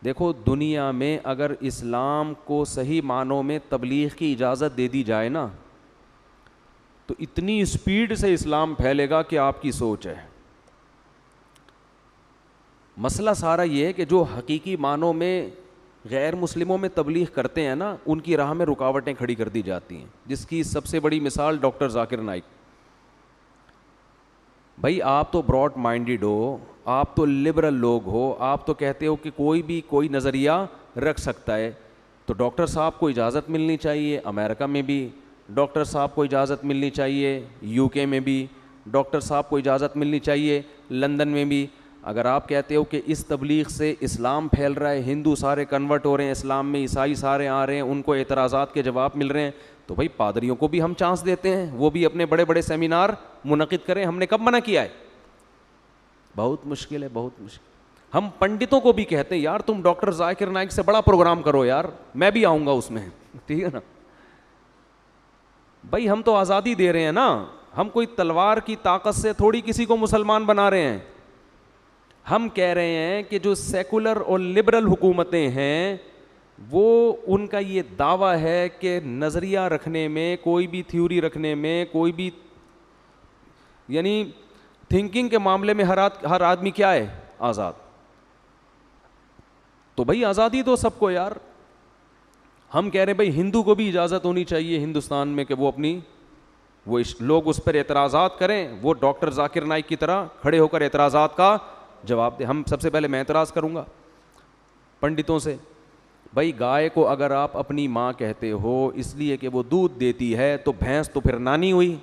دیکھو دنیا میں اگر اسلام کو صحیح معنوں میں تبلیغ کی اجازت دے دی جائے نا تو اتنی اسپیڈ سے اسلام پھیلے گا کہ آپ کی سوچ ہے. مسئلہ سارا یہ ہے کہ جو حقیقی معنوں میں غیر مسلموں میں تبلیغ کرتے ہیں نا ان کی راہ میں رکاوٹیں کھڑی کر دی جاتی ہیں, جس کی سب سے بڑی مثال ڈاکٹر ذاکر نائک. بھائی آپ تو براڈ مائنڈیڈ ہو, آپ تو لبرل لوگ ہو, آپ تو کہتے ہو کہ کوئی بھی کوئی نظریہ رکھ سکتا ہے, تو ڈاکٹر صاحب کو اجازت ملنی چاہیے امریکہ میں بھی, ڈاکٹر صاحب کو اجازت ملنی چاہیے یو کے میں بھی, ڈاکٹر صاحب کو اجازت ملنی چاہیے لندن میں بھی. اگر آپ کہتے ہو کہ اس تبلیغ سے اسلام پھیل رہا ہے, ہندو سارے کنورٹ ہو رہے ہیں اسلام میں, عیسائی سارے آ رہے ہیں, ان کو اعتراضات کے جواب مل رہے ہیں, تو بھائی پادریوں کو بھی ہم چانس دیتے ہیں, وہ بھی اپنے بڑے بڑے سیمینار منعقد کریں. ہم نے کب منع کیا ہے؟ بہت مشکل ہے, بہت مشکل. ہم پنڈتوں کو بھی کہتے ہیں یار تم ڈاکٹر ذاکر نائک سے بڑا پروگرام کرو یار, میں بھی آؤں گا اس میں, ٹھیک ہے نا. بھائی ہم تو آزادی دے رہے ہیں نا, ہم کوئی تلوار کی طاقت سے تھوڑی کسی کو مسلمان بنا رہے ہیں. ہم کہہ رہے ہیں کہ جو سیکولر اور لبرل حکومتیں ہیں وہ ان کا یہ دعویٰ ہے کہ نظریہ رکھنے میں, کوئی بھی تھیوری رکھنے میں, کوئی بھی یعنی تھنکنگ کے معاملے میں ہر آدمی کیا ہے؟ آزاد. تو بھائی آزادی دو سب کو یار. ہم کہہ رہے ہیں بھائی ہندو کو بھی اجازت ہونی چاہیے ہندوستان میں کہ وہ اپنی لوگ اس پر اعتراضات کریں, وہ ڈاکٹر ذاکر نائک کی طرح کھڑے ہو کر اعتراضات کا جواب دیں. ہم سب سے پہلے میں اعتراض کروں گا پنڈتوں سے, بھائی گائے کو اگر آپ اپنی ماں کہتے ہو اس لیے کہ وہ دودھ دیتی ہے تو بھینس تو پھر نانی ہوئی,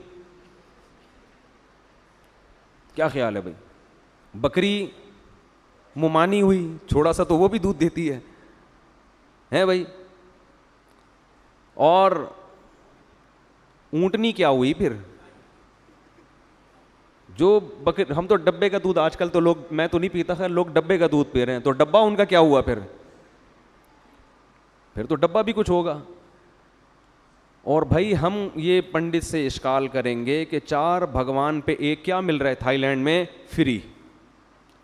کیا خیال ہے بھائی؟ بکری ممانی ہوئی, چھوڑا سا تو وہ بھی دودھ دیتی ہے بھائی. اور اونٹنی کیا ہوئی پھر؟ جو ہم تو ڈبے کا دودھ آج کل تو لوگ, میں تو نہیں پیتا خیر, لوگ ڈبے کا دودھ پی رہے ہیں, تو ڈبہ ان کا کیا ہوا پھر تو ڈبہ بھی کچھ ہوگا. اور بھائی ہم یہ پنڈت سے اشکال کریں گے کہ 4 بھگوان پہ ایک کیا مل رہا ہے تھائی لینڈ میں فری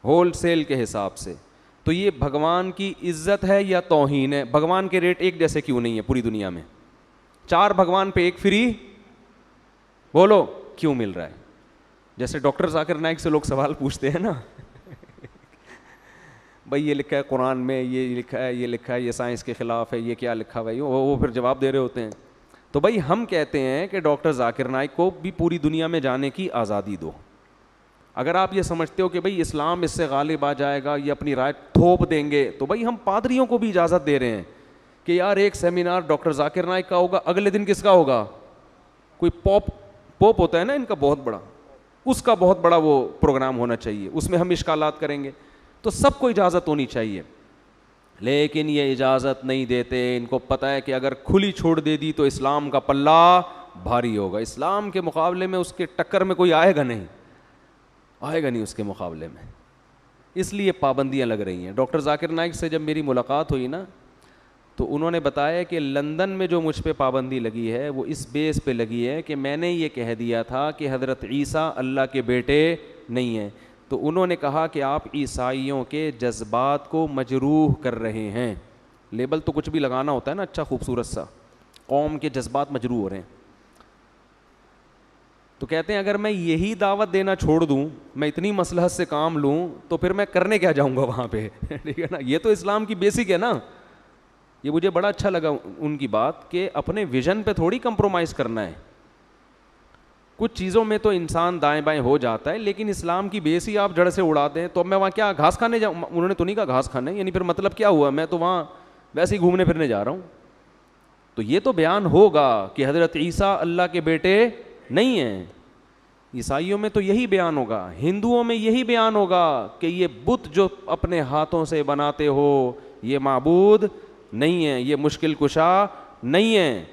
ہول سیل کے حساب سے, تو یہ بھگوان کی عزت ہے یا توہین ہے؟ بھگوان کے ریٹ ایک جیسے کیوں نہیں ہے پوری دنیا میں؟ 4 بھگوان پہ ایک فری, بولو کیوں مل رہا ہے؟ جیسے ڈاکٹر ذاکر نائک سے لوگ سوال پوچھتے ہیں نا بھائی یہ لکھا ہے قرآن میں, یہ لکھا ہے, یہ لکھا ہے, یہ سائنس کے خلاف ہے, یہ کیا لکھا ہے, وہ پھر جواب دے رہے ہوتے ہیں. تو بھائی ہم کہتے ہیں کہ ڈاکٹر ذاکر نائک کو بھی پوری دنیا میں جانے کی آزادی دو. اگر آپ یہ سمجھتے ہو کہ بھائی اسلام اس سے غالب آ جائے گا, یہ اپنی رائے تھوپ دیں گے, تو بھائی ہم پادریوں کو بھی اجازت دے رہے ہیں کہ یار ایک سیمینار ڈاکٹر ذاکر نائک کا ہوگا, اگلے دن کس کا ہوگا؟ کوئی پوپ ہوتا ہے نا ان کا بہت بڑا, اس کا بہت بڑا وہ پروگرام ہونا چاہیے, اس میں ہم اشکالات کریں گے. تو سب کو اجازت ہونی چاہیے, لیکن یہ اجازت نہیں دیتے. ان کو پتہ ہے کہ اگر کھلی چھوڑ دے دی تو اسلام کا پلہ بھاری ہوگا, اسلام کے مقابلے میں اس کے ٹکر میں کوئی آئے گا نہیں اس کے مقابلے میں, اس لیے پابندیاں لگ رہی ہیں. ڈاکٹر ذاکر نائک سے جب میری ملاقات ہوئی نا تو انہوں نے بتایا کہ لندن میں جو مجھ پہ پابندی لگی ہے وہ اس بیس پہ لگی ہے کہ میں نے یہ کہہ دیا تھا کہ حضرت عیسیٰ اللہ کے بیٹے نہیں ہیں. تو انہوں نے کہا کہ آپ عیسائیوں کے جذبات کو مجروح کر رہے ہیں. لیبل تو کچھ بھی لگانا ہوتا ہے نا اچھا خوبصورت سا, قوم کے جذبات مجروح ہو رہے ہیں. تو کہتے ہیں اگر میں یہی دعوت دینا چھوڑ دوں, میں اتنی مصلحت سے کام لوں, تو پھر میں کرنے کیا جاؤں گا وہاں پہ؟ ٹھیک ہے نا, یہ تو اسلام کی بیسک ہے نا. یہ مجھے بڑا اچھا لگا ان کی بات کہ اپنے ویژن پہ تھوڑی کمپرومائز کرنا ہے. کچھ چیزوں میں تو انسان دائیں بائیں ہو جاتا ہے, لیکن اسلام کی بیس ہی آپ جڑ سے اڑا دیں تو اب میں وہاں کیا گھاس کھانے جاؤں؟ انہوں نے تو نہیں کہا گھاس کھانے, یعنی پھر مطلب کیا ہوا؟ میں تو وہاں ویسے ہی گھومنے پھرنے جا رہا ہوں. تو یہ تو بیان ہوگا کہ حضرت عیسیٰ اللہ کے بیٹے نہیں ہیں. عیسائیوں میں تو یہی بیان ہوگا, ہندوؤں میں یہی بیان ہوگا کہ یہ بت جو اپنے ہاتھوں سے بناتے ہو یہ معبود نہیں ہے, یہ مشکل کشا نہیں ہے.